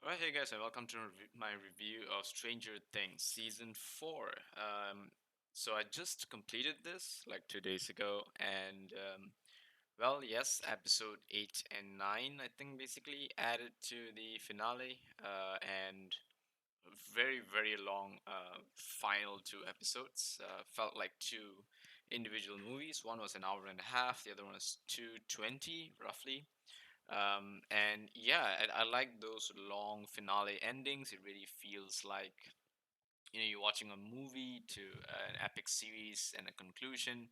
Alright, hey guys, and welcome to my review of Stranger Things Season 4. So I just completed this like 2 days ago, and well, yes, episode 8 and 9, I think, basically added to the finale, and a very, very long final two episodes. Felt like two individual movies. One was an hour and a half, the other one was 2:20, roughly. And yeah, I like those long finale endings. It really feels like you're watching a movie to an epic series and a conclusion.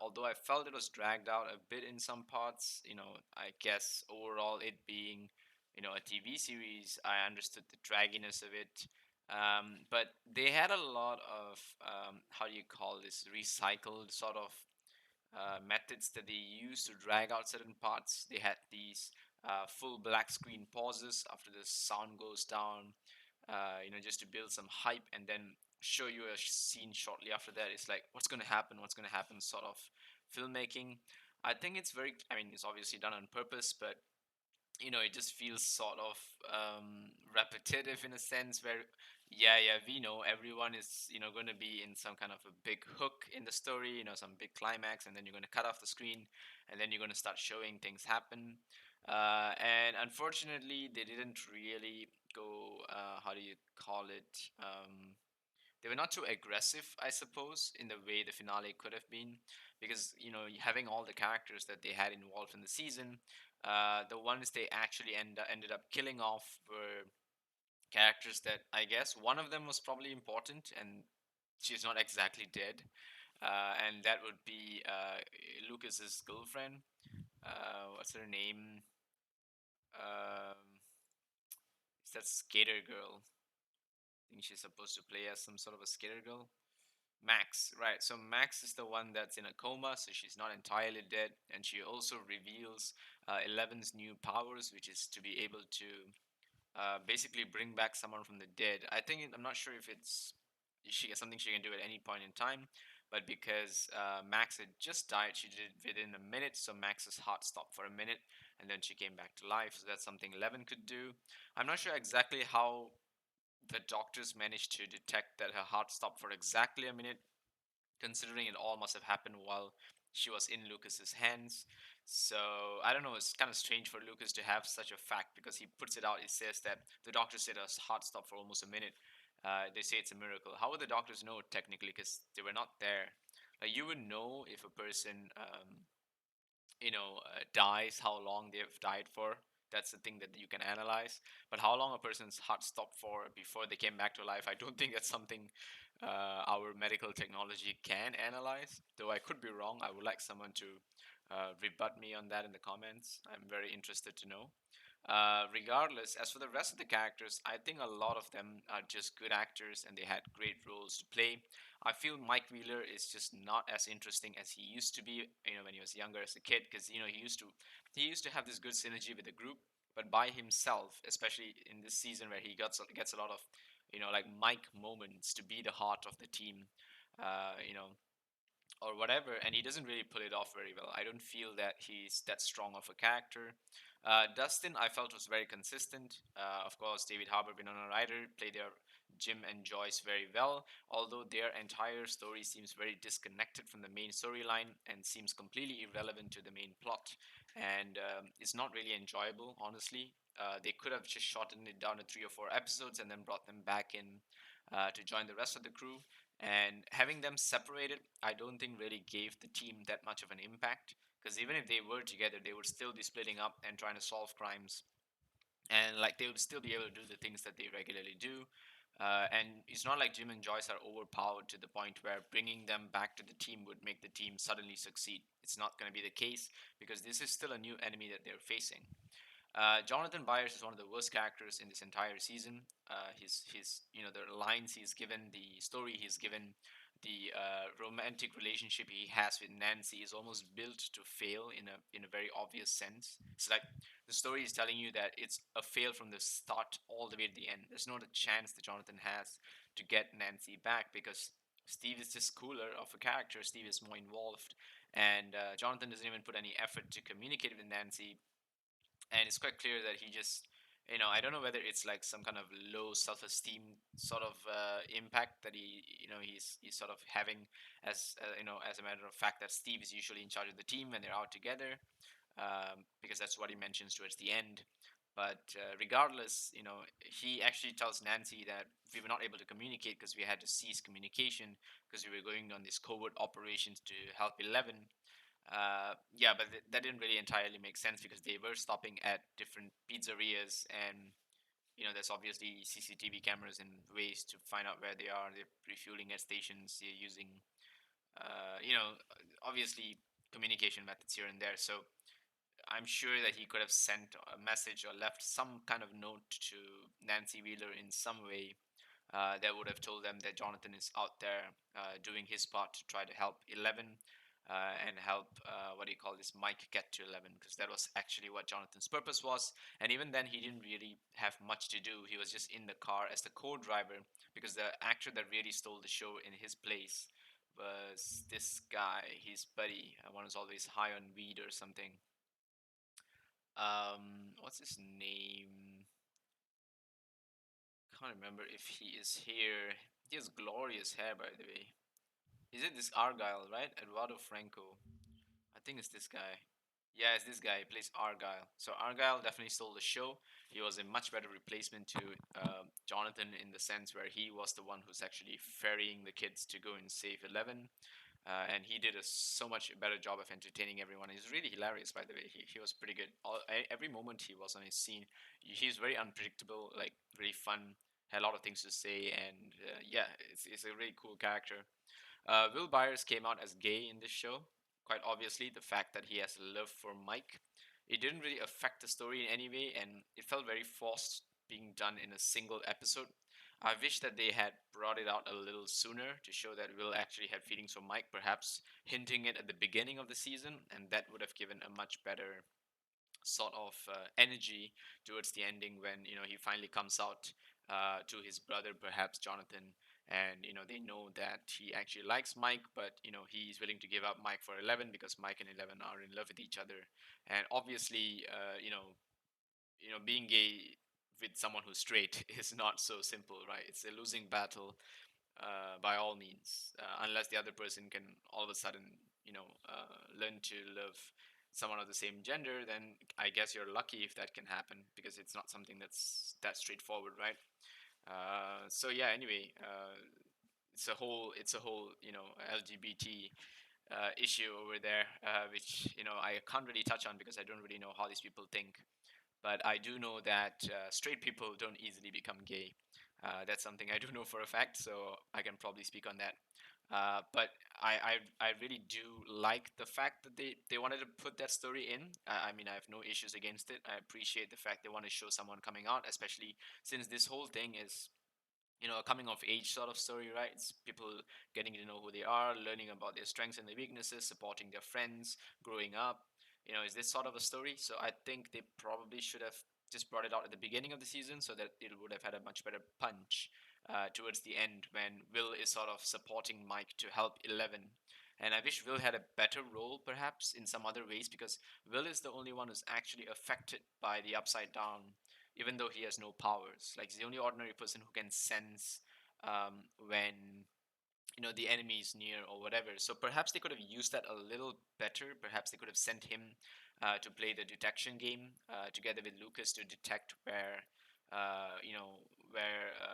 Although I felt it was dragged out a bit in some parts, I guess overall it being a TV series, I understood the dragginess of it. But they had a lot of how do you call this, recycled sort of methods that they use to drag out certain parts. They had these full black screen pauses after the sound goes down, just to build some hype and then show you a scene shortly after that. It's like, what's going to happen? What's going to happen? Sort of filmmaking. I think it's very, I mean, it's obviously done on purpose, but it just feels sort of repetitive in a sense where yeah, we know everyone is going to be in some kind of a big hook in the story, some big climax, and then you're going to cut off the screen, and then you're going to start showing things happen. And unfortunately they didn't really go, how do you call it, they were not too aggressive, I suppose, in the way the finale could have been, because having all the characters that they had involved in the season, the ones they actually ended up killing off were characters that I guess one of them was probably important, and she's not exactly dead, and that would be Lucas's girlfriend. What's her name? Um, it's that skater girl. I think she's supposed to play as some sort of a skater girl. Max, right. So Max is the one that's in a coma, so she's not entirely dead. And she also reveals Eleven's new powers, which is to be able to basically bring back someone from the dead. I'm not sure if it's she something she can do at any point in time, but because Max had just died, she did it within a minute. So Max's heart stopped for a minute, and then she came back to life. So that's something 11 could do. I'm not sure exactly how the doctors managed to detect that her heart stopped for exactly a minute, considering it all must have happened while she was in Lucas's hands. So I don't know. It's kind of strange for Lucas to have such a fact because he puts it out. It says that the doctor said her heart stopped for almost a minute. They say it's a miracle. How would the doctors know technically? Because they were not there. Like you would know if a person, dies, how long they've died for. That's the thing that you can analyze. But how long a person's heart stopped for before they came back to life, I don't think that's something our medical technology can analyze. Though I could be wrong. I would like someone to rebut me on that in the comments. I'm very interested to know. Regardless, as for the rest of the characters, I think a lot of them are just good actors and they had great roles to play. I feel Mike Wheeler is just not as interesting as he used to be, when he was younger as a kid, because he used to have this good synergy with the group, but by himself, especially in this season where he gets a lot of, like Mike moments to be the heart of the team, uh, you know, or whatever, and he doesn't really pull it off very well. I don't feel that he's that strong of a character. Dustin, I felt was very consistent. Of course, David Harbour, Winona Ryder play their Jim and Joyce very well, although their entire story seems very disconnected from the main storyline and seems completely irrelevant to the main plot, and it's not really enjoyable, honestly. They could have just shortened it down to 3 or 4 episodes and then brought them back in to join the rest of the crew, and having them separated, I don't think really gave the team that much of an impact. Because even if they were together, they would still be splitting up and trying to solve crimes, and like they would still be able to do the things that they regularly do. And it's not like Jim and Joyce are overpowered to the point where bringing them back to the team would make the team suddenly succeed. It's not going to be the case because this is still a new enemy that they're facing. Jonathan Byers is one of the worst characters in this entire season. His the lines he's given, the story he's given, the romantic relationship he has with Nancy is almost built to fail in a very obvious sense. It's like the story is telling you that it's a fail from the start all the way to the end. There's not a chance that Jonathan has to get Nancy back because Steve is just cooler of a character. Steve is more involved, and Jonathan doesn't even put any effort to communicate with Nancy, and it's quite clear that he just I don't know whether it's like some kind of low self-esteem sort of impact that he's sort of having, as as a matter of fact, that Steve is usually in charge of the team when they're out together, because that's what he mentions towards the end. But regardless, he actually tells Nancy that we were not able to communicate because we had to cease communication because we were going on these covert operations to help Eleven. Yeah, but that didn't really entirely make sense because they were stopping at different pizzerias, and there's obviously CCTV cameras and ways to find out where they are. They're refueling at stations. They're using, obviously communication methods here and there. So I'm sure that he could have sent a message or left some kind of note to Nancy Wheeler in some way that would have told them that Jonathan is out there doing his part to try to help Eleven and help what do you call this, Mike get to Eleven, because that was actually what Jonathan's purpose was. And even then, he didn't really have much to do. He was just in the car as the co-driver because the actor that really stole the show in his place was this guy, his buddy, one who's always high on weed or something. What's his name? Can't remember if he is here. He has glorious hair, by the way. Is it this Argyle, right? Eduardo Franco. I think it's this guy. Yeah, it's this guy. He plays Argyle. So Argyle definitely stole the show. He was a much better replacement to Jonathan in the sense where he was the one who's actually ferrying the kids to go and save Eleven. And he did a so much better job of entertaining everyone. He's really hilarious, by the way. He was pretty good. Every moment he was on his scene, he's very unpredictable, like very fun. Had a lot of things to say, and yeah, it's a really cool character. Will Byers came out as gay in this show. Quite obviously, the fact that he has a love for Mike, it didn't really affect the story in any way, and it felt very forced being done in a single episode. I wish that they had brought it out a little sooner to show that Will actually had feelings for Mike, perhaps hinting it at the beginning of the season, and that would have given a much better sort of energy towards the ending when he finally comes out to his brother, perhaps Jonathan, and they know that he actually likes Mike, but he's willing to give up Mike for Eleven because Mike and Eleven are in love with each other, and obviously, being gay with someone who's straight is not so simple, right? It's a losing battle by all means, unless the other person can all of a sudden, learn to love someone of the same gender. Then I guess you're lucky if that can happen because it's not something that's that straightforward, right? So yeah. Anyway, it's a whole LGBT issue over there, which I can't really touch on because I don't really know how these people think. But I do know that straight people don't easily become gay. That's something I do know for a fact, so I can probably speak on that. But I really do like the fact that they wanted to put that story in. I mean, I have no issues against it. I appreciate the fact they want to show someone coming out, especially since this whole thing is a coming of age sort of story, right? It's people getting to know who they are, learning about their strengths and their weaknesses, supporting their friends, growing up. Is this sort of a story? So I think they probably should have just brought it out at the beginning of the season so that it would have had a much better punch towards the end when Will is sort of supporting Mike to help Eleven. And I wish Will had a better role, perhaps, in some other ways, because Will is the only one who's actually affected by the Upside Down, even though he has no powers. Like, he's the only ordinary person who can sense when the enemy is near or whatever. So perhaps they could have used that a little better. Perhaps they could have sent him to play the detection game together with Lucas to detect where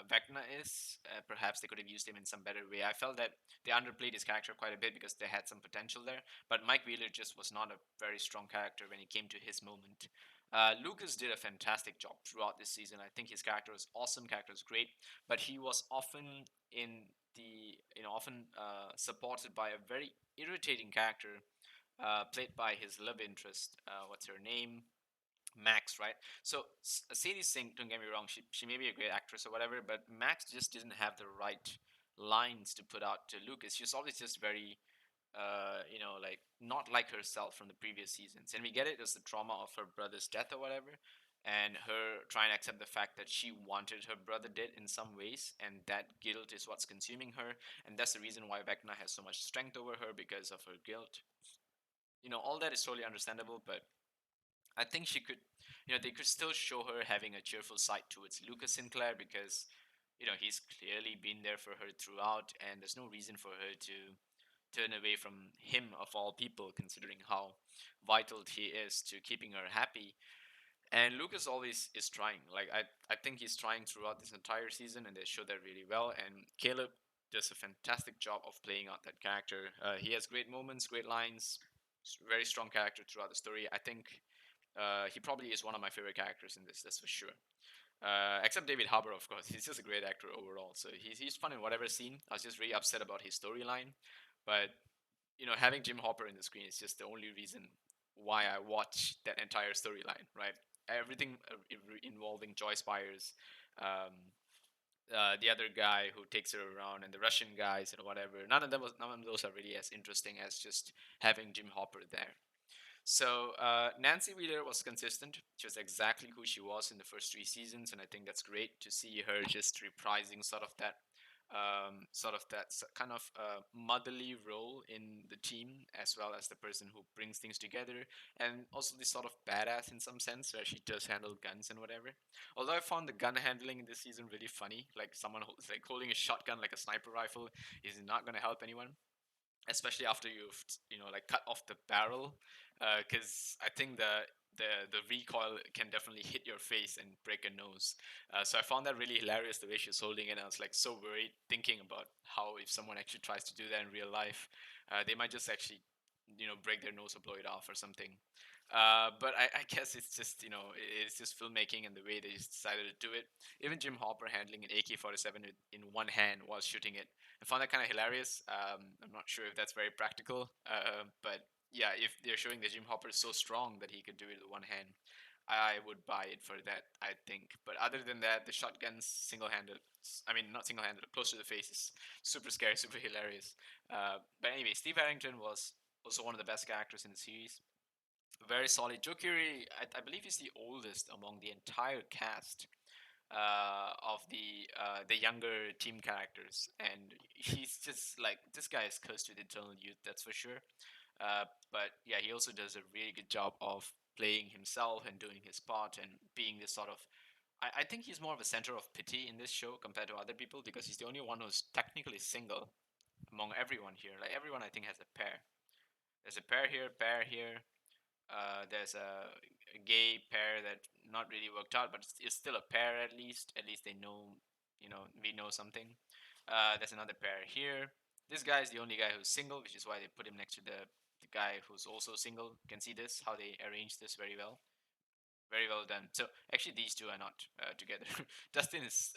Vecna is. Perhaps they could have used him in some better way. I felt that they underplayed his character quite a bit because they had some potential there. But Mike Wheeler just was not a very strong character when it came to his moment. Lucas did a fantastic job throughout this season. I think his character was awesome. Character was great, but he was often in the often supported by a very irritating character played by his love interest. What's her name? Max, right? So Sadie Sink, don't get me wrong, she may be a great actress or whatever, but Max just didn't have the right lines to put out to Lucas. She's always just very, like not like herself from the previous seasons. And we get it as the trauma of her brother's death or whatever, and her trying to accept the fact that she wanted her brother dead in some ways, and that guilt is what's consuming her, and that's the reason why Vecna has so much strength over her because of her guilt. All that is totally understandable, but I think she could, they could still show her having a cheerful side towards Lucas Sinclair because, he's clearly been there for her throughout, and there's no reason for her to turn away from him of all people, considering how vital he is to keeping her happy. And Lucas always is trying. Like I think he's trying throughout this entire season, and they show that really well. And Caleb does a fantastic job of playing out that character. He has great moments, great lines, very strong character throughout the story. I think he probably is one of my favorite characters in this. That's for sure. Except David Harbour, of course. He's just a great actor overall. So he's fun in whatever scene. I was just really upset about his storyline, but having Jim Hopper in the screen is just the only reason why I watch that entire storyline. Right, everything involving Joyce Byers, um, the other guy who takes her around, and the Russian guys and whatever. None of those are really as interesting as just having Jim Hopper there. So Nancy Wheeler was consistent. She was exactly who she was in the first three seasons, and I think that's great to see her just reprising sort of that kind of motherly role in the team, as well as the person who brings things together, and also this sort of badass in some sense, where she does handle guns and whatever. Although I found the gun handling in this season really funny, like someone like holding a shotgun like a sniper rifle is not going to help anyone, especially after you've like cut off the barrel, because I think the recoil can definitely hit your face and break a nose. So I found that really hilarious the way she was holding it. I was like so worried thinking about how if someone actually tries to do that in real life, they might just actually break their nose or blow it off or something. But I guess it's just it's just filmmaking and the way they just decided to do it. Even Jim Hopper handling an AK-47 in one hand while shooting it, I found that kind of hilarious. I'm not sure if that's very practical, but yeah, if they're showing that Jim Hopper is so strong that he could do it with one hand, I would buy it for that, I think. But other than that, the shotguns single-handed, I mean, not single-handed, close to the face is super scary, super hilarious. But anyway, Steve Harrington was also one of the best characters in the series. Very solid. Joe Keery, I believe he's the oldest among the entire cast of the younger team characters, and he's just like this guy is cursed with eternal youth, that's for sure. But yeah, he also does a really good job of playing himself and doing his part and being this sort of. I think he's more of a center of pity in this show compared to other people because he's the only one who's technically single among everyone here. Like everyone, I think has a pair. There's a pair here. There's a gay pair that not really worked out, but it's still a pair at least. At least they know, we know something. There's another pair here. This guy is the only guy who's single, which is why they put him next to the guy who's also single. You can see this, how they arranged this very well. Very well done. So actually, these two are not together. Dustin is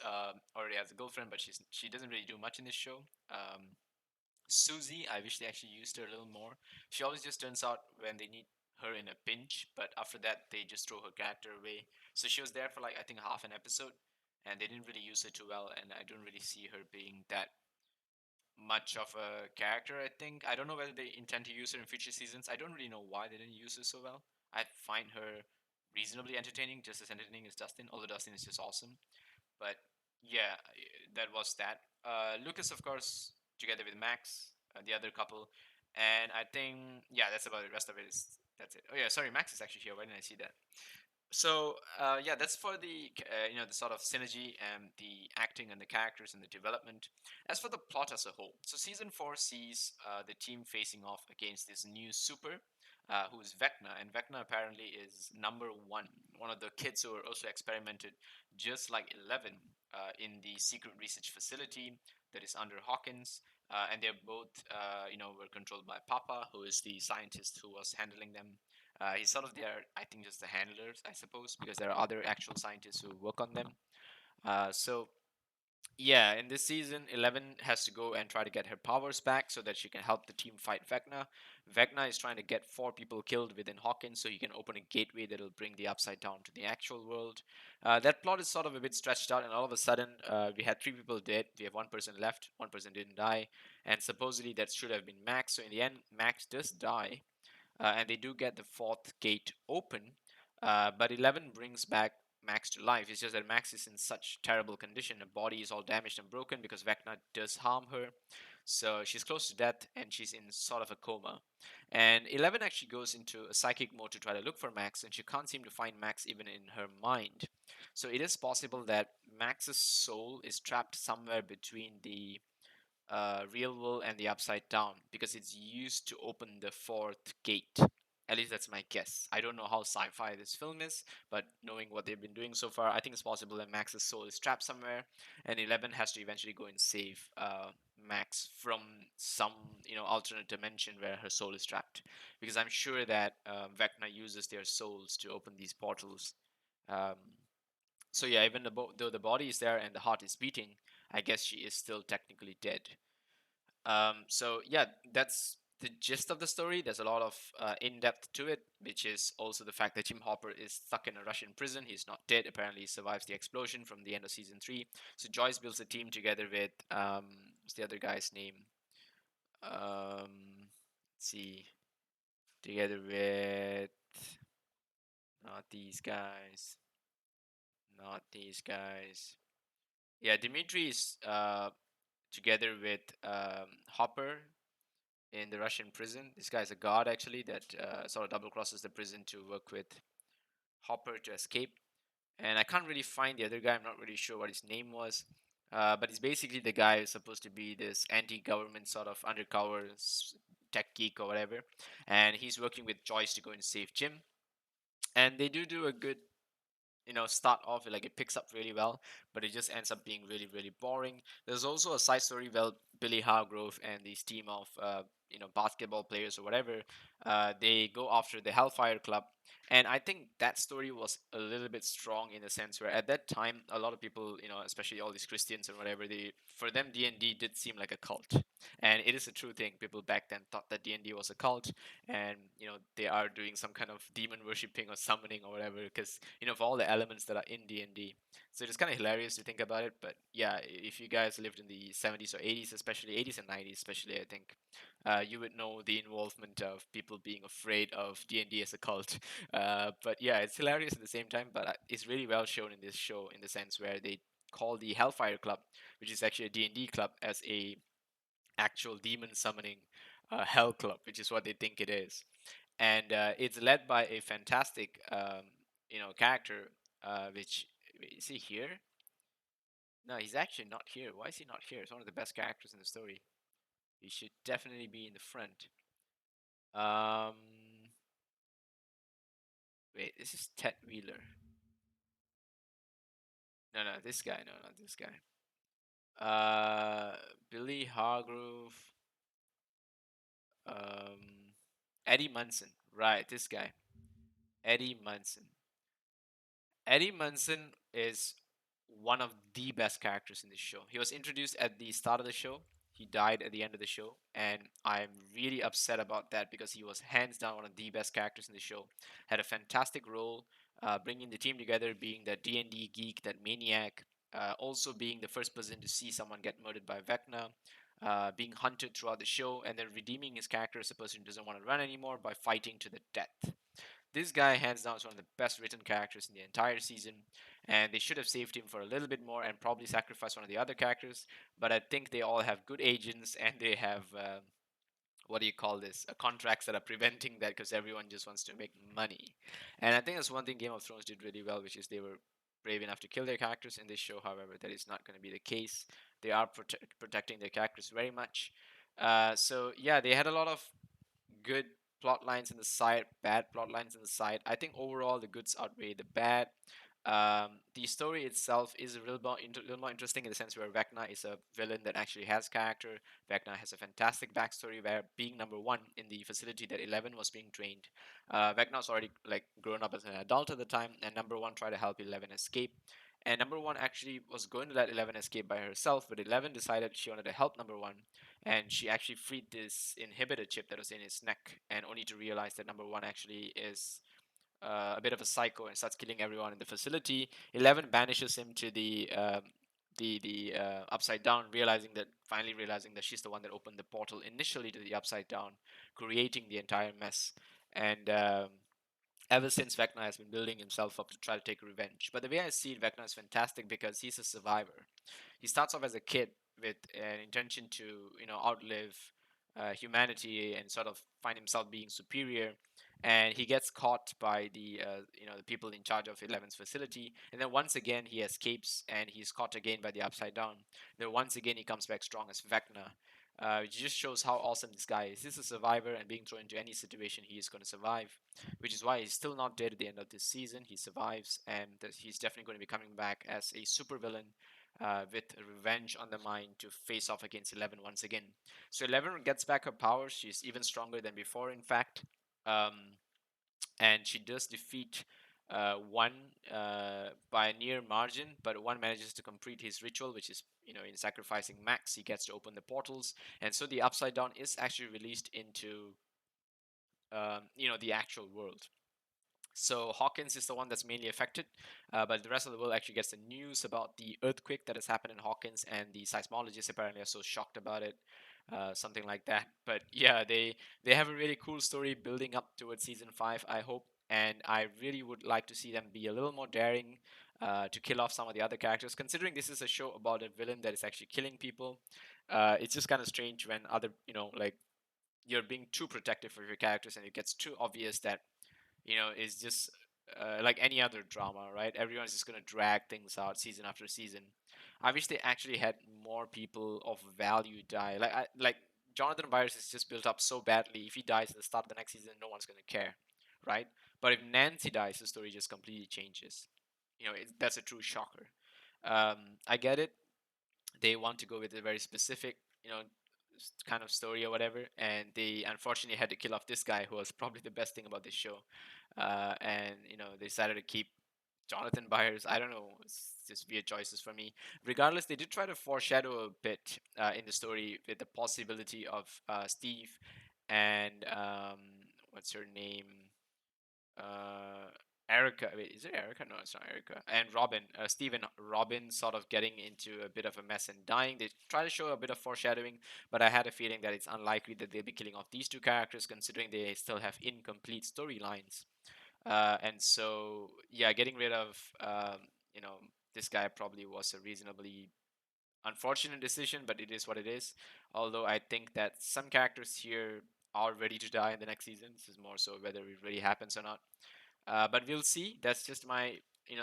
already has a girlfriend, but she doesn't really do much in this show. Susie, I wish they actually used her a little more. She always just turns out when they need her in a pinch, but after that they just throw her character away. So she was there for like I think half an episode, and they didn't really use her too well, and I don't really see her being that much of a character. I think I don't know whether they intend to use her in future seasons. I don't really know why they didn't use her so well. I find her reasonably entertaining, just as entertaining as Dustin, although Dustin is just awesome. But yeah, that was that. Lucas, of course, together with Max, the other couple, and I think yeah, that's about it. The rest of it is that's it. Oh yeah, sorry, Max is actually here. Why didn't I see that? So yeah, that's for the sort of synergy and the acting and the characters and the development. As for the plot as a whole, so season four sees the team facing off against this new super, who's Vecna, and Vecna apparently is number one of the kids who are also experimented, just like 11, in the secret research facility that is under Hawkins. And they're both, were controlled by Papa, who is the scientist who was handling them. He's sort of their, I think, just the handlers, I suppose, because there are other actual scientists who work on them. So yeah, in this season, 11 has to go and try to get her powers back so that she can help the team fight Vecna. Vecna is trying to get four people killed within Hawkins so he can open a gateway that'll bring the Upside Down to the actual world. That plot is sort of a bit stretched out, and all of a sudden, we had three people dead. We have one person left, one person didn't die, and supposedly that should have been Max. So in the end, Max does die, and they do get the fourth gate open. But 11 brings back Max to life. It's just that Max is in such terrible condition. Her body is all damaged and broken because Vecna does harm her. So she's close to death and she's in sort of a coma. And 11 actually goes into a psychic mode to try to look for Max, and she can't seem to find Max even in her mind. So it is possible that Max's soul is trapped somewhere between the real world and the upside down because it's used to open the fourth gate. At least that's my guess. I don't know how sci-fi this film is, but knowing what they've been doing so far, I think it's possible that Max's soul is trapped somewhere, and 11 has to eventually go and save Max from some alternate dimension where her soul is trapped. Because I'm sure that Vecna uses their souls to open these portals. Um, so yeah, even though the body is there and the heart is beating, I guess she is still technically dead. So yeah, that's the gist of the story. There's a lot of in depth to it, which is also the fact that Jim Hopper is stuck in a Russian prison. He's not dead. Apparently, he survives the explosion from the end of season three. So Joyce builds a team together with what's the other guy's name? Let's see, together with not these guys, not these guys. Yeah, Dimitri is together with Hopper in the Russian prison. This guy is a guard actually that sort of double crosses the prison to work with Hopper to escape. And I can't really find the other guy. I'm not really sure what his name was. But he's basically the guy who's supposed to be this anti-government sort of undercover tech geek or whatever. And he's working with Joyce to go and save Jim. And they do a good start off like it picks up really well, but it just ends up being really really boring. There's also a side story where Billy Hargrove and this team of basketball players or whatever, they go after the Hellfire Club. And I think that story was a little bit strong in the sense where at that time a lot of people, especially all these Christians and whatever, they for them D&D did seem like a cult. And it is a true thing. People back then thought that D&D was a cult, and they are doing some kind of demon worshipping or summoning or whatever, because for all the elements that are in D&D. So it's kind of hilarious to think about it. But yeah, if you guys lived in the 70s or 80s, especially 80s and 90s especially, I think you would know the involvement of people being afraid of D&D as a cult. But yeah, it's hilarious at the same time, but it's really well shown in this show in the sense where they call the Hellfire Club, which is actually a D&D club, as a actual demon summoning hell club, which is what they think it is. And it's led by a fantastic character, which is he here? No, he's actually not here. Why is he not here? He's one of the best characters in the story. He should definitely be in the front. um Wait, this is Ted Wheeler. No, this guy. No, not this guy. Billy Hargrove. um Eddie Munson. Right, this guy. Eddie Munson. Eddie Munson is one of the best characters in this show. He was introduced at the start of the show. He died at the end of the show, and I'm really upset about that because he was hands down one of the best characters in the show. Had a fantastic role, bringing the team together, being that D&D geek, that maniac, also being the first person to see someone get murdered by Vecna, being hunted throughout the show, and then redeeming his character as a person who doesn't want to run anymore by fighting to the death. This guy, hands down, is one of the best written characters in the entire season, and they should have saved him for a little bit more and probably sacrificed one of the other characters. But I think they all have good agents and they have what do you call this? Contracts that are preventing that because everyone just wants to make money. And I think that's one thing Game of Thrones did really well, which is they were brave enough to kill their characters. In this show, however, that is not going to be the case. They are protecting their characters very much. So yeah, they had a lot of good plot lines in the side, bad plot lines in the side. I think overall the goods outweigh the bad. The story itself is a little more interesting in the sense where Vecna is a villain that actually has character. Vecna has a fantastic backstory where being number one in the facility that 11 was being trained, Vecna's already like grown up as an adult at the time, and number one tried to help 11 escape. And number one actually was going to let 11 escape by herself, but 11 decided she wanted to help number one, and she actually freed this inhibitor chip that was in his neck, and only to realize that number one actually is a bit of a psycho and starts killing everyone in the facility. 11 banishes him to the upside down, finally realizing that she's the one that opened the portal initially to the upside down, creating the entire mess. And ever since, Vecna has been building himself up to try to take revenge. But the way I see it, Vecna is fantastic because he's a survivor. He starts off as a kid with an intention to outlive humanity and sort of find himself being superior. And he gets caught by the people in charge of Eleven's facility, and then once again he escapes and he's caught again by the Upside Down. Then once again he comes back strong as Vecna. It just shows how awesome this guy is. He's a survivor, and being thrown into any situation, he is going to survive, which is why he's still not dead at the end of this season. He survives, and he's definitely going to be coming back as a supervillain with revenge on the mind to face off against Eleven once again. So Eleven gets back her powers. She's even stronger than before, in fact. Um, and she does defeat one by a near margin, but one manages to complete his ritual, which is in sacrificing Max, he gets to open the portals, and so the Upside Down is actually released into the actual world. So Hawkins is the one that's mainly affected, but the rest of the world actually gets the news about the earthquake that has happened in Hawkins, and the seismologists apparently are so shocked about it, something like that. But yeah, they have a really cool story building up towards season 5, I hope, and I really would like to see them be a little more daring to kill off some of the other characters. Considering this is a show about a villain that is actually killing people, it's just kind of strange when other like you're being too protective of your characters and it gets too obvious that is just like any other drama, right? Everyone's just gonna drag things out season after season. I wish they actually had more people of value die. Like Jonathan Byers is just built up so badly. If he dies at the start of the next season, no one's gonna care, right? But if Nancy dies, the story just completely changes. That's a true shocker. I get it. They want to go with a very specific, kind of story or whatever, and they unfortunately had to kill off this guy who was probably the best thing about this show. And they decided to keep Jonathan Byers. I don't know. It's just weird choices for me. Regardless, they did try to foreshadow a bit in the story with the possibility of Steve and what's her name? uh, Erica. Wait, is it Erica? No, it's not Erica. And Robin, Steve and Robin, sort of getting into a bit of a mess and dying. They try to show a bit of foreshadowing, but I had a feeling that it's unlikely that they'll be killing off these two characters, considering they still have incomplete storylines. And so, yeah, getting rid of you know this guy probably was a reasonably unfortunate decision, but it is what it is. Although I think that some characters here are ready to die in the next season. This is more so whether it really happens or not. But we'll see. That's just my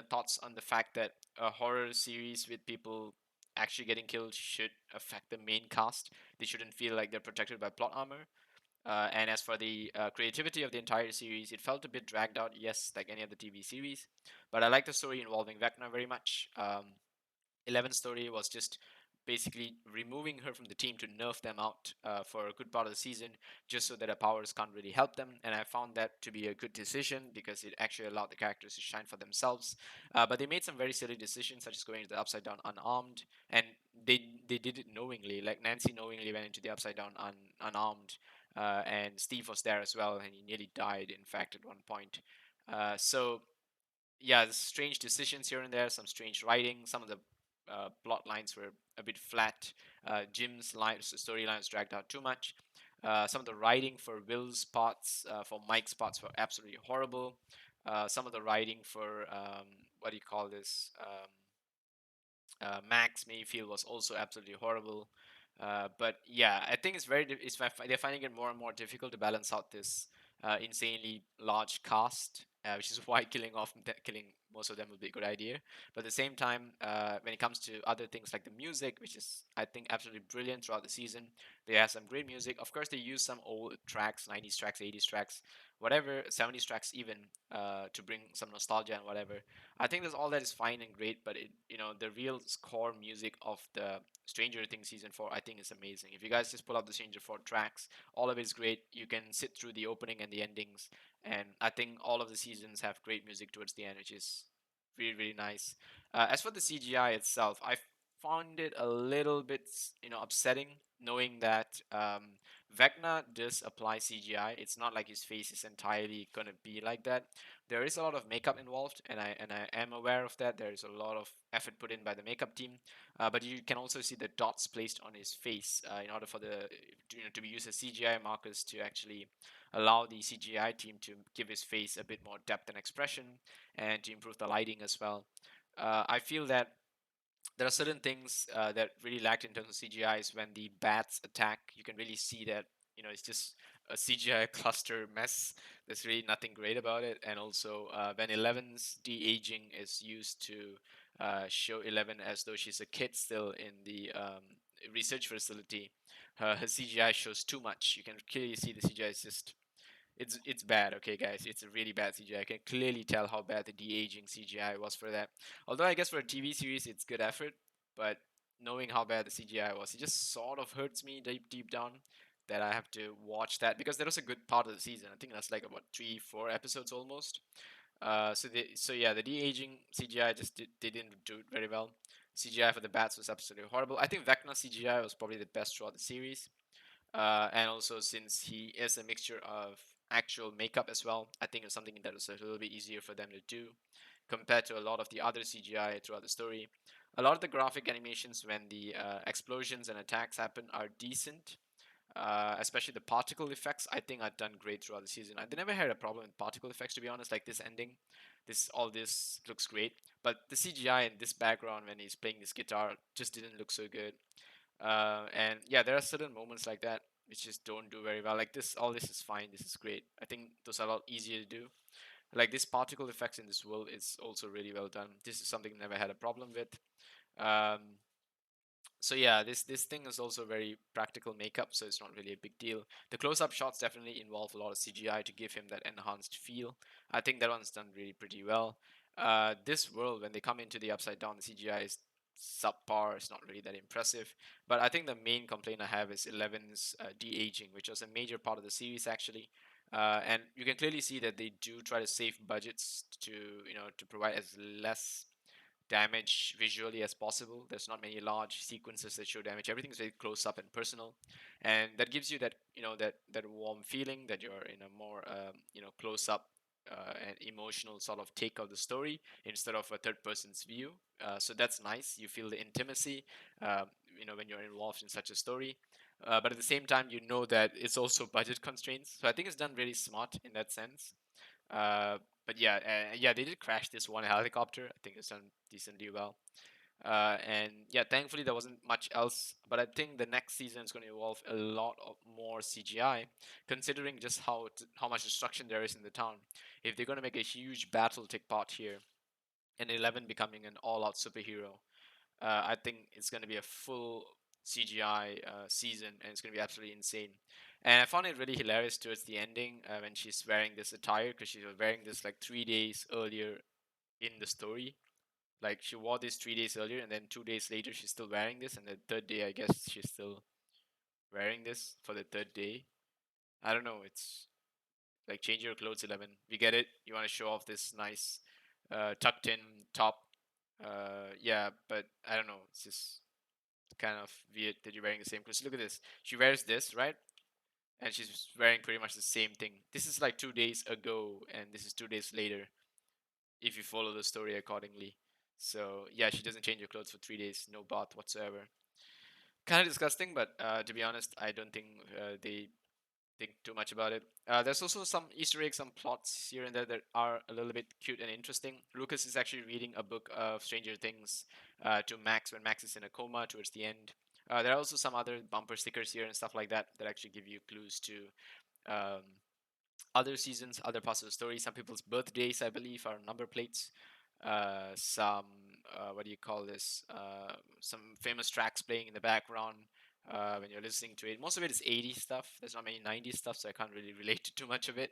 thoughts on the fact that a horror series with people actually getting killed should affect the main cast. They shouldn't feel like they're protected by plot armor. And as for the creativity of the entire series, it felt a bit dragged out, yes, like any other TV series. But I like the story involving Vecna very much. Eleven's story was just basically removing her from the team to nerf them out for a good part of the season, just so that her powers can't really help them. And I found that to be a good decision because it actually allowed the characters to shine for themselves. But they made some very silly decisions, such as going to the Upside Down unarmed, and they did it knowingly. Like Nancy knowingly went into the Upside Down unarmed, and Steve was there as well, and he nearly died, in fact, at one point. So yeah, strange decisions here and there, some strange writing. Some of the plot lines were a bit flat. Jim's storyline was dragged out too much. Some of the writing for Will's parts, for Mike's parts, were absolutely horrible. Some of the writing for what do you call this? Max Mayfield was also absolutely horrible. But yeah, I think they're finding it more and more difficult to balance out this insanely large cast, which is why killing most of them would be a good idea. But at the same time, when it comes to other things like the music, which is I think absolutely brilliant throughout the season, they have some great music. Of course, they use some old tracks, 90s tracks, 80s tracks, whatever, 70s tracks even, to bring some nostalgia and whatever. I think that's all that is fine and great, but the real core music of the Stranger Things season 4, I think is amazing. If you guys just pull up the Stranger 4 tracks, all of it is great. You can sit through the opening and the endings, and I think all of the seasons have great music towards the end, which is really really nice. As for the CGI itself, I found it a little bit upsetting knowing that Vecna does apply CGI. It's not like his face is entirely gonna be like that. There is a lot of makeup involved, and I am aware of that. There is a lot of effort put in by the makeup team, but you can also see the dots placed on his face in order for to be used as CGI markers to actually allow the CGI team to give his face a bit more depth and expression, and to improve the lighting as well. I feel that There are certain things that really lacked in terms of CGI is when the bats attack. You can really see that it's just a CGI cluster mess. There's really nothing great about it. And also when Eleven's de aging is used to show Eleven as though she's a kid still in the research facility, her CGI shows too much. You can clearly see the CGI is just it's bad, okay, guys. It's a really bad CGI. I can clearly tell how bad the de-aging CGI was for that. Although I guess for a TV series, it's good effort, but knowing how bad the CGI was, it just sort of hurts me deep down that I have to watch that because that was a good part of the season. I think that's like about 3 4 episodes almost. So yeah, the de-aging CGI just they didn't do it very well. CGI for the bats was absolutely horrible. I think Vecna CGI was probably the best throughout the series. And also since he is a mixture of actual makeup as well, I think it's something that was a little bit easier for them to do compared to a lot of the other CGI throughout the story. A lot of the graphic animations when the explosions and attacks happen are decent, especially the particle effects. I think are done great throughout the season. I never had a problem with particle effects to be honest. Like this ending, this looks great, but the CGI in this background when he's playing this guitar just didn't look so good. And yeah, there are certain moments like that which just don't do very well. Like this, all this is fine. This is great. I think those are a lot easier to do. Like this particle effects in this world is also really well done. This is something I never had a problem with. Um, so yeah, this thing is also very practical makeup, so it's not really a big deal. The close-up shots definitely involve a lot of CGI to give him that enhanced feel. I think that one's done really pretty well. This world, when they come into the Upside Down, the CGI is subpar. It's not really that impressive. But I think the main complaint I have is Eleven's de-aging, which was a major part of the series actually. And you can clearly see that they do try to save budgets to to provide as less damage visually as possible. There's not many large sequences that show damage. Everything's very close up and personal, and that gives you that that warm feeling that you're in a more close up and emotional sort of take of the story instead of a third person's view. So that's nice. You feel the intimacy, uh, when you're involved in such a story. But at the same time, you know that it's also budget constraints. So I think it's done really smart in that sense. Uh, but yeah, yeah, they did crash this one helicopter. I think it's done decently well. And yeah, thankfully there wasn't much else. But I think the next season is going to involve a lot of more CGI, considering just how much destruction there is in the town. If they're going to make a huge battle take part here, and Eleven becoming an all-out superhero, I think it's going to be a full CGI season, and it's going to be absolutely insane. And I found it really hilarious towards the ending when she's wearing this attire because she was wearing this like 3 days earlier in the story. Like she wore this 3 days earlier, and then 2 days later she's still wearing this, and the third day I guess she's still wearing this for the third day. I don't know. It's like change your clothes, 11. We get it. You want to show off this nice tucked in top. Yeah, but I don't know. It's just kind of weird that you're wearing the same clothes. Look at this. She wears this, right? And she's wearing pretty much the same thing. This is like 2 days ago, and this is 2 days later, if you follow the story accordingly. So yeah, she doesn't change her clothes for 3 days, no bath whatsoever. Kind of disgusting, but to be honest, I don't think they think too much about it. There's also some Easter eggs, some plots here and there that are a little bit cute and interesting. Lucas is actually reading a book of Stranger Things to Max when Max is in a coma towards the end. There are also some other bumper stickers here and stuff like that that actually give you clues to um, other seasons, other parts of the story. Some people's birthdays, I believe, are number plates. Some what do you call this? Some famous tracks playing in the background when you're listening to it. Most of it is 80s stuff. There's not many 90s stuff, so I can't really relate to too much of it.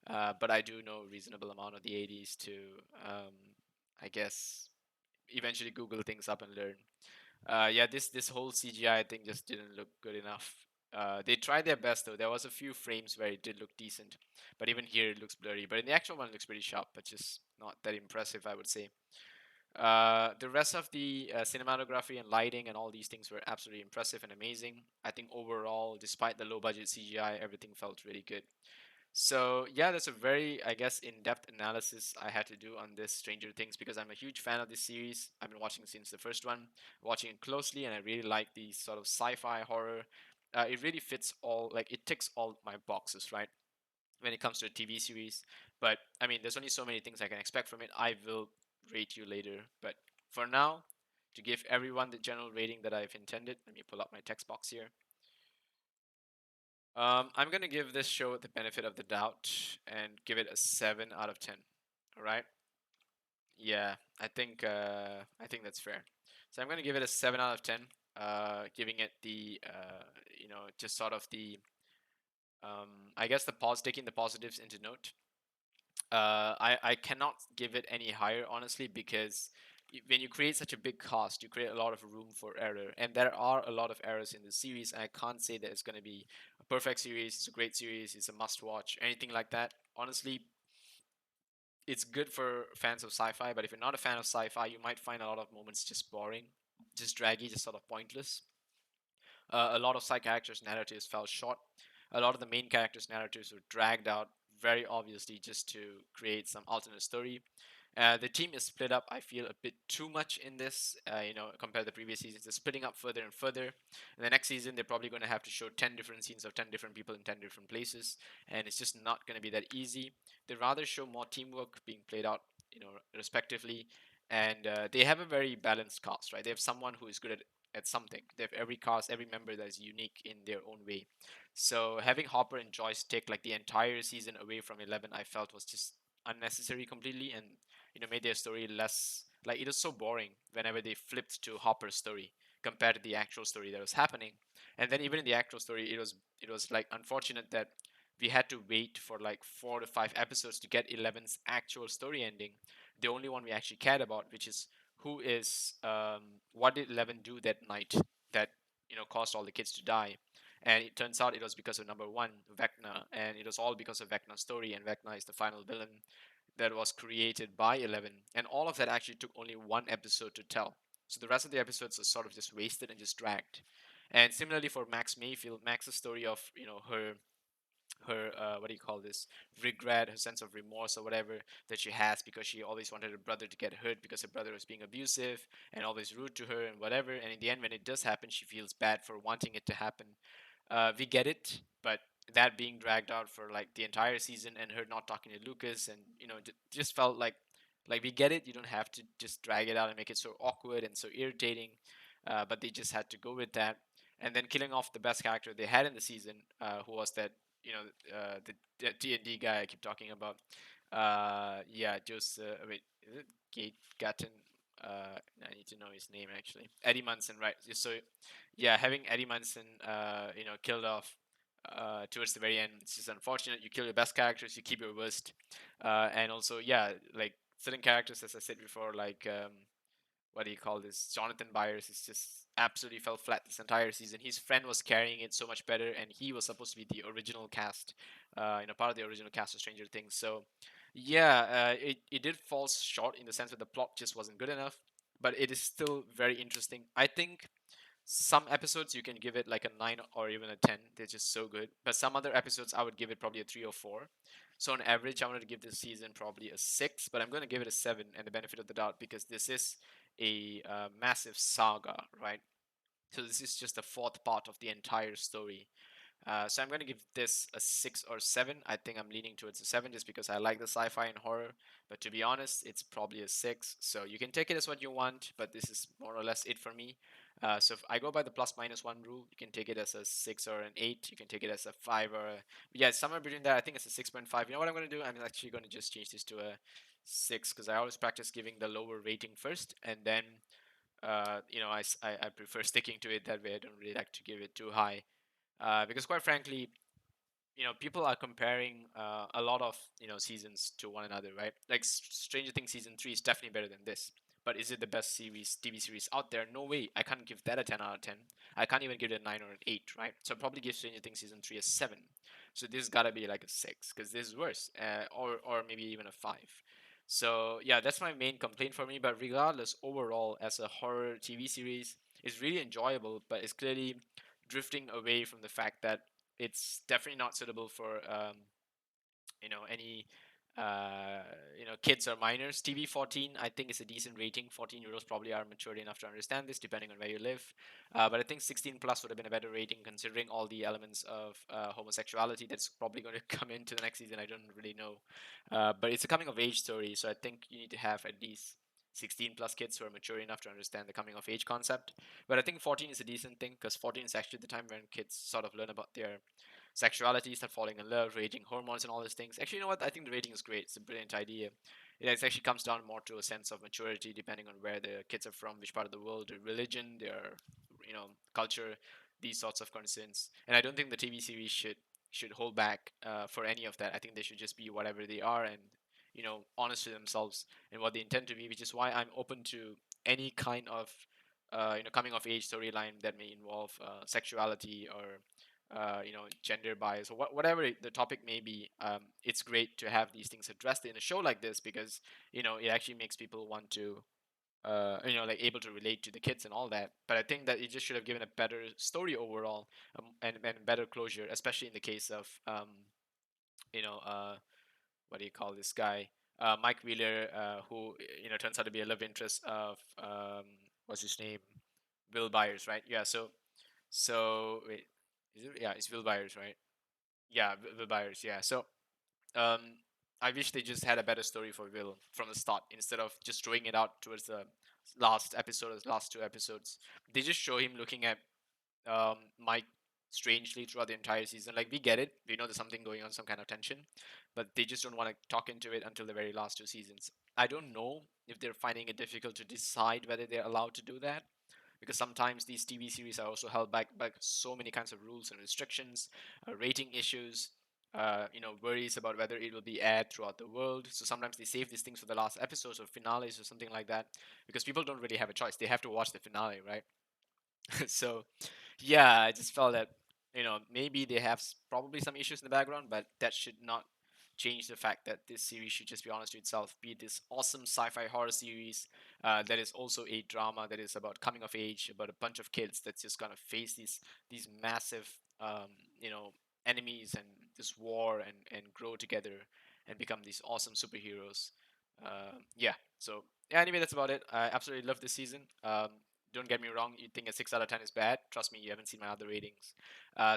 But I do know a reasonable amount of the 80s to, um, I guess, eventually Google things up and learn. Yeah, this whole CGI thing just didn't look good enough. They tried their best though. There was a few frames where it did look decent, but even here it looks blurry. But in the actual one, it looks pretty sharp, but just not that impressive, I would say. The rest of the cinematography and lighting and all these things were absolutely impressive and amazing. I think overall, despite the low budget CGI, everything felt really good. So yeah, that's a very, I guess, in-depth analysis I had to do on this Stranger Things because I'm a huge fan of this series. I've been watching since the first one, watching it closely, and I really like the sort of sci-fi horror. It really fits all, like it ticks all my boxes, right? When it comes to a TV series. But I mean, there's only so many things I can expect from it. I will rate you later, but for now, to give everyone the general rating that I've intended. Let me pull up my text box here. I'm gonna give this show the benefit of the doubt and give it a 7 out of 10. All right. Yeah, I think that's fair. So I'm gonna give it a 7 out of 10. Giving it the just sort of the I guess taking the positives into note. I cannot give it any higher honestly because when you create such a big cast, you create a lot of room for error, and there are a lot of errors in the series. And I can't say that it's gonna be a perfect series, it's a great series, it's a must watch, anything like that. Honestly, it's good for fans of sci-fi, but if you're not a fan of sci-fi, you might find a lot of moments just boring, just draggy, just sort of pointless. A lot of side characters' narratives fell short. A lot of the main characters' narratives were dragged out very obviously just to create some alternate story. The team is split up, I feel, a bit too much in this, compared to the previous seasons. They're splitting up further and further. In the next season, they're probably going to have to show 10 different scenes of 10 different people in 10 different places, and it's just not going to be that easy. They rather show more teamwork being played out, respectively, and they have a very balanced cast, right? They have someone who is good at something. They have every cast, every member that is unique in their own way. So having Hopper and Joyce take like the entire season away from 11, I felt was just unnecessary completely, and made their story less like it was so boring whenever they flipped to Hopper's story compared to the actual story that was happening. And then even in the actual story, it was like unfortunate that we had to wait for like 4 to 5 episodes to get 11's actual story ending, the only one we actually cared about, which is who is what did 11 do that night that caused all the kids to die. And it turns out it was because of number one, Vecna, and it was all because of Vecna's story. And Vecna is the final villain that was created by 11, and all of that actually took only one episode to tell. So the rest of the episodes are sort of just wasted and just dragged. And similarly for Max Mayfield, Max's story of her what do you call this, regret, her sense of remorse or whatever that she has because she always wanted her brother to get hurt because her brother was being abusive and always rude to her and whatever. And in the end, when it does happen, she feels bad for wanting it to happen. We get it, but that being dragged out for like the entire season and her not talking to Lucas, and just felt like we get it. You don't have to just drag it out and make it so awkward and so irritating, but they just had to go with that. And then killing off the best character they had in the season, who was that the D&D guy I keep talking about. Yeah, just wait, is it Gate Gatton? I need to know his name actually. Eddie Munson, right? So yeah, having Eddie Munson, killed off towards the very end, it's just unfortunate. You kill your best characters, you keep your worst, and also yeah, like certain characters, as I said before, like what do you call this? Jonathan Byers is just absolutely fell flat this entire season. His friend was carrying it so much better, and he was supposed to be the original cast, part of the original cast of Stranger Things. So, yeah, it did fall short in the sense that the plot just wasn't good enough, but it is still very interesting. I think some episodes you can give it like a 9 or even a 10. They're just so good. But some other episodes I would give it probably a 3 or 4. So on average, I wanted to give this season probably a 6, but I'm going to give it a 7 and the benefit of the doubt because this is a massive saga, right? So this is just the fourth part of the entire story. So I'm going to give this a 6 or 7. I think I'm leaning towards a 7 just because I like the sci-fi and horror. But to be honest, it's probably a 6. So you can take it as what you want, but this is more or less it for me. So if I go by the plus minus one rule, you can take it as a 6 or an 8. You can take it as a 5 or a. Yeah, somewhere between that. I think it's a 6.5. You know what I'm going to do? I'm actually going to just change this to a 6 because I always practice giving the lower rating first, and then I prefer sticking to it that way. I don't really like to give it too high, because quite frankly, people are comparing a lot of seasons to one another, right? Like Stranger Things season 3 is definitely better than this, but is it the best TV series out there? No way. I can't give that a 10 out of 10. I can't even give it a 9 or an 8, right? So I'll probably give Stranger Things season 3 a 7. So this gotta be like a 6 because this is worse, or maybe even a 5. So yeah, that's my main complaint for me. But regardless, overall, as a horror TV series, it's really enjoyable, but it's clearly drifting away from the fact that it's definitely not suitable for any kids or minors. TV 14, I think, is a decent rating. 14-year-olds probably are mature enough to understand this, depending on where you live. But I think 16 plus would have been a better rating, considering all the elements of homosexuality that's probably going to come into the next season. I don't really know, but it's a coming of age story, so I think you need to have at least 16 plus kids who are mature enough to understand the coming of age concept. But I think 14 is a decent thing because 14 is actually the time when kids sort of learn about their sexuality, start falling in love, raging hormones, and all these things. Actually, you know what? I think the rating is great. It's a brilliant idea. It actually comes down more to a sense of maturity, depending on where the kids are from, which part of the world, their religion, their culture, these sorts of concerns. And I don't think the TV series should hold back for any of that. I think they should just be whatever they are and honest to themselves and what they intend to be, which is why I'm open to any kind of coming of age storyline that may involve sexuality or gender bias or whatever the topic may be. It's great to have these things addressed in a show like this because it actually makes people want to like able to relate to the kids and all that. But I think that it just should have given a better story overall, and better closure, especially in the case of you know what do you call this guy, Mike Wheeler, who turns out to be a love interest of what's his name, Will Byers, right? Yeah. So wait, yeah, it's Will Byers, right? Yeah, Will Byers. Yeah. So um, I wish they just had a better story for Will from the start instead of just throwing it out towards the last episode or last two episodes. They just show him looking at Mike strangely throughout the entire season. Like we get it, we know there's something going on, some kind of tension, but they just don't want to talk into it until the very last two seasons. I don't know if they're finding it difficult to decide whether they're allowed to do that because sometimes these TV series are also held back by so many kinds of rules and restrictions, rating issues, worries about whether it will be aired throughout the world. So sometimes they save these things for the last episodes or finales or something like that because people don't really have a choice. They have to watch the finale, right? So yeah, I just felt that maybe they have probably some issues in the background, but that should not change the fact that this series should just be honest to itself, be this awesome sci-fi horror series that is also a drama that is about coming of age, about a bunch of kids that's just gonna face these massive um, you know enemies and this war and grow together and become these awesome superheroes. Yeah. So yeah. Anyway, that's about it. I absolutely love this season. Don't get me wrong. You think a 6 out of 10 is bad? Trust me, you haven't seen my other ratings.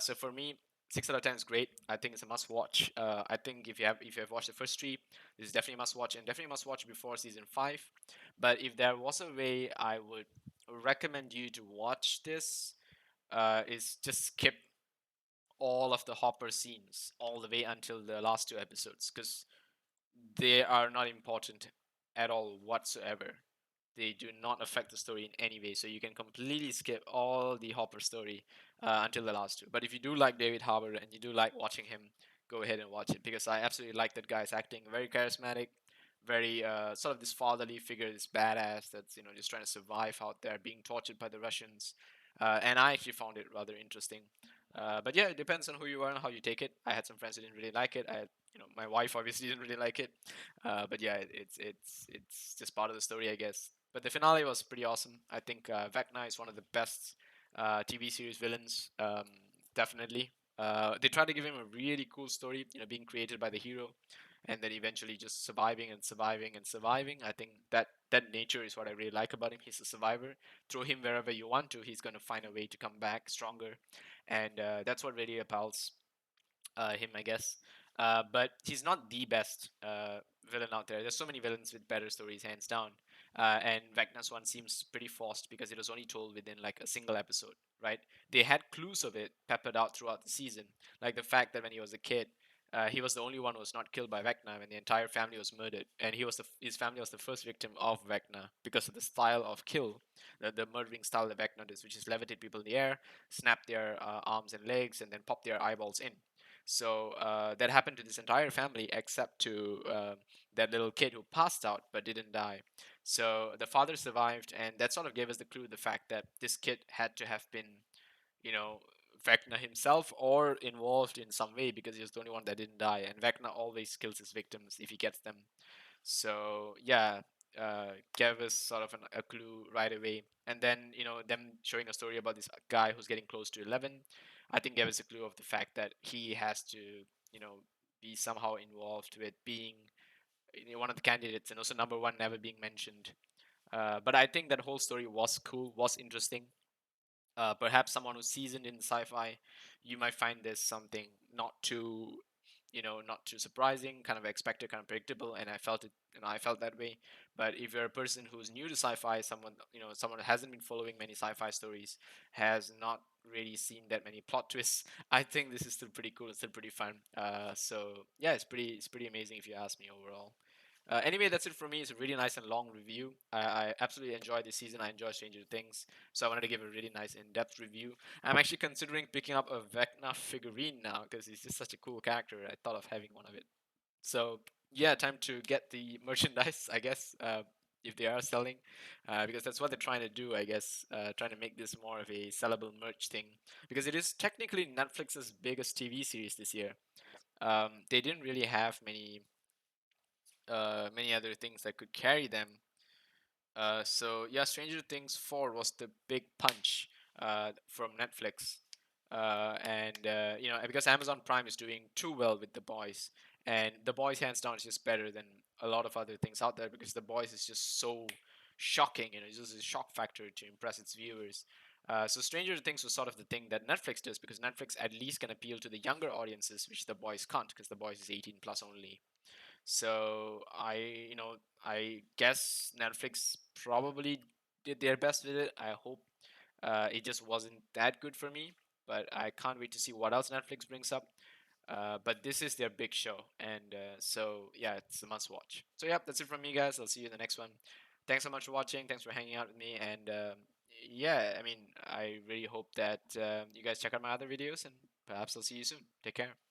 So for me, 6 out of 10 is great. I think it's a must watch. I think if you have watched the first three, this is definitely a must watch and definitely must watch before season 5. But if there was a way I would recommend you to watch this, is just skip all of the Hopper scenes all the way until the last two episodes because they are not important at all whatsoever. They do not affect the story in any way, so you can completely skip all the Hopper story until the last two. But if you do like David Harbour and you do like watching him, go ahead and watch it because I absolutely like that guy's acting. Very charismatic, very sort of this fatherly figure, this badass that's just trying to survive out there, being tortured by the Russians. And I actually found it rather interesting. But yeah, it depends on who you are and how you take it. I had some friends who didn't really like it. I had, my wife obviously didn't really like it. But yeah, it's just part of the story, I guess. But the finale was pretty awesome. I think Vecna is one of the best TV series villains, definitely. They tried to give him a really cool story, being created by the hero, and then eventually just surviving and surviving and surviving. I think that nature is what I really like about him. He's a survivor. Throw him wherever you want to, he's gonna find a way to come back stronger, and that's what really appeals him, I guess. But he's not the best villain out there. There's so many villains with better stories, hands down. And Vecna's one seems pretty forced because it was only told within like a single episode, right? They had clues of it peppered out throughout the season, like the fact that when he was a kid, he was the only one who was not killed by Vecna when the entire family was murdered, and his family was the first victim of Vecna because of the style of kill, the murdering style that Vecna does, which is levitate people in the air, snap their arms and legs, and then pop their eyeballs in. So that happened to this entire family except to that little kid who passed out but didn't die. So the father survived, and that sort of gave us the clue the fact that this kid had to have been, you know, Vecna himself or involved in some way because he was the only one that didn't die. And Vecna always kills his victims if he gets them. So yeah, gave us sort of a clue right away. And then them showing a story about this guy who's getting close to 11, I think gave us a clue of the fact that he has to be somehow involved with being one of the candidates and also number one never being mentioned. But I think that whole story was cool, was interesting. Perhaps someone who's seasoned in sci-fi, you might find this something not too not too surprising, kind of expected, kind of predictable, and I felt it, I felt that way. But if you're a person who's new to sci-fi, someone who hasn't been following many sci-fi stories, has not really seen that many plot twists, I think this is still pretty cool. It's still pretty fun. So yeah, it's pretty amazing if you ask me overall. Anyway, that's it for me. It's a really nice and long review. I absolutely enjoyed this season. I enjoy Stranger Things, so I wanted to give a really nice in-depth review. I'm actually considering picking up a Vecna figurine now because he's just such a cool character. I thought of having one of it. So yeah, time to get the merchandise, I guess, if they are selling, because that's what they're trying to do, I guess, trying to make this more of a sellable merch thing, because it is technically Netflix's biggest TV series this year. They didn't really have many other things that could carry them. So yeah, Stranger Things 4 was the big punch from Netflix, and because Amazon Prime is doing too well with The Boys, and The Boys hands down is just better than a lot of other things out there because The Boys is just so shocking, it's just a shock factor to impress its viewers. So Stranger Things was sort of the thing that Netflix does because Netflix at least can appeal to the younger audiences, which The Boys can't because The Boys is 18 plus only. So I guess Netflix probably did their best with it. I hope it just wasn't that good for me, but I can't wait to see what else Netflix brings up. But this is their big show, and so yeah, it's a must watch. So yeah, that's it from me, guys. I'll see you in the next one. Thanks so much for watching. Thanks for hanging out with me, and yeah, I mean, I really hope that you guys check out my other videos, and perhaps I'll see you soon. Take care.